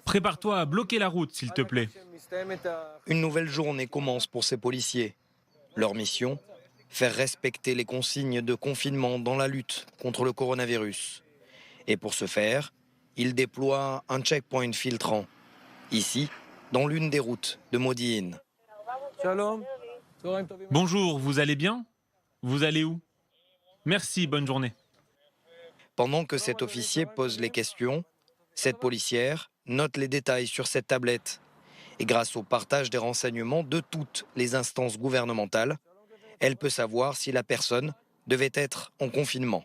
Prépare-toi à bloquer la route, s'il te plaît. Une nouvelle journée commence pour ces policiers. Leur mission, faire respecter les consignes de confinement dans la lutte contre le coronavirus. Et pour ce faire, ils déploient un checkpoint filtrant. Ici, dans l'une des routes de Modi'in. Bonjour, vous allez bien? Vous allez où? Merci, bonne journée. Pendant que cet officier pose les questions, cette policière note les détails sur cette tablette. Et grâce au partage des renseignements de toutes les instances gouvernementales, elle peut savoir si la personne devait être en confinement.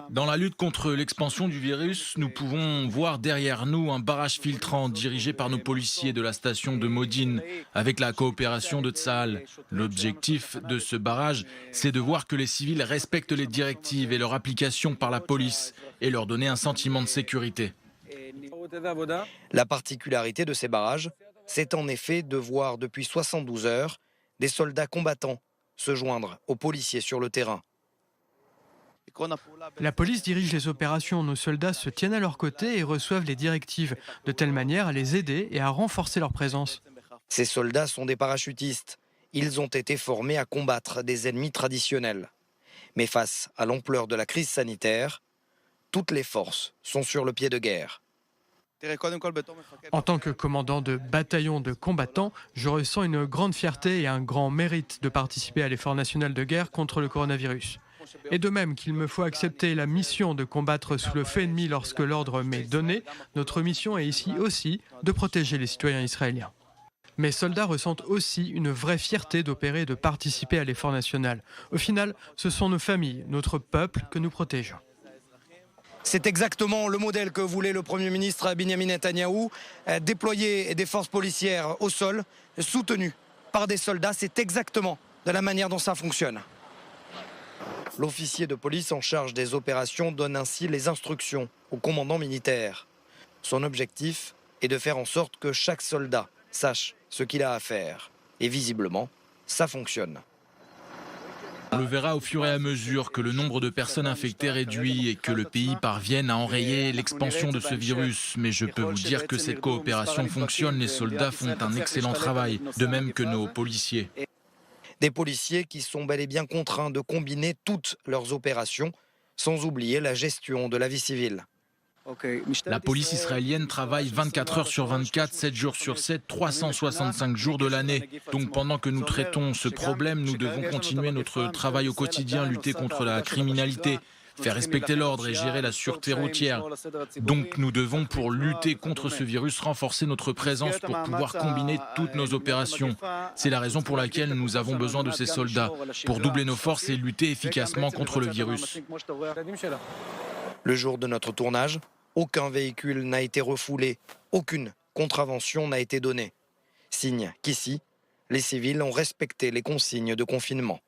Dans la lutte contre l'expansion du virus, nous pouvons voir derrière nous un barrage filtrant dirigé par nos policiers de la station de Modine avec la coopération de Tsahal. L'objectif de ce barrage, c'est de voir que les civils respectent les directives et leur application par la police et leur donner un sentiment de sécurité. La particularité de ces barrages, c'est en effet de voir depuis 72 heures des soldats combattants se joindre aux policiers sur le terrain. La police dirige les opérations, nos soldats se tiennent à leur côté et reçoivent les directives, de telle manière à les aider et à renforcer leur présence. Ces soldats sont des parachutistes. Ils ont été formés à combattre des ennemis traditionnels. Mais face à l'ampleur de la crise sanitaire, toutes les forces sont sur le pied de guerre. En tant que commandant de bataillon de combattants, je ressens une grande fierté et un grand mérite de participer à l'effort national de guerre contre le coronavirus. Et de même qu'il me faut accepter la mission de combattre sous le feu ennemi lorsque l'ordre m'est donné, notre mission est ici aussi de protéger les citoyens israéliens. Mes soldats ressentent aussi une vraie fierté d'opérer et de participer à l'effort national. Au final, ce sont nos familles, notre peuple que nous protégeons. C'est exactement le modèle que voulait le Premier ministre Benyamin Netanyahou, déployer des forces policières au sol, soutenues par des soldats. C'est exactement de la manière dont ça fonctionne. L'officier de police en charge des opérations donne ainsi les instructions au commandant militaire. Son objectif est de faire en sorte que chaque soldat sache ce qu'il a à faire. Et visiblement, ça fonctionne. On le verra au fur et à mesure que le nombre de personnes infectées réduit et que le pays parvienne à enrayer l'expansion de ce virus. Mais je peux vous dire que cette coopération fonctionne, les soldats font un excellent travail, de même que nos policiers. Des policiers qui sont bel et bien contraints de combiner toutes leurs opérations, sans oublier la gestion de la vie civile. La police israélienne travaille 24 heures sur 24, 7 jours sur 7, 365 jours de l'année. Donc pendant que nous traitons ce problème, nous devons continuer notre travail au quotidien, lutter contre la criminalité, faire respecter l'ordre et gérer la sûreté routière. Donc nous devons, pour lutter contre ce virus, renforcer notre présence pour pouvoir combiner toutes nos opérations. C'est la raison pour laquelle nous avons besoin de ces soldats, pour doubler nos forces et lutter efficacement contre le virus. Le jour de notre tournage, aucun véhicule n'a été refoulé, aucune contravention n'a été donnée. Signe qu'ici, les civils ont respecté les consignes de confinement.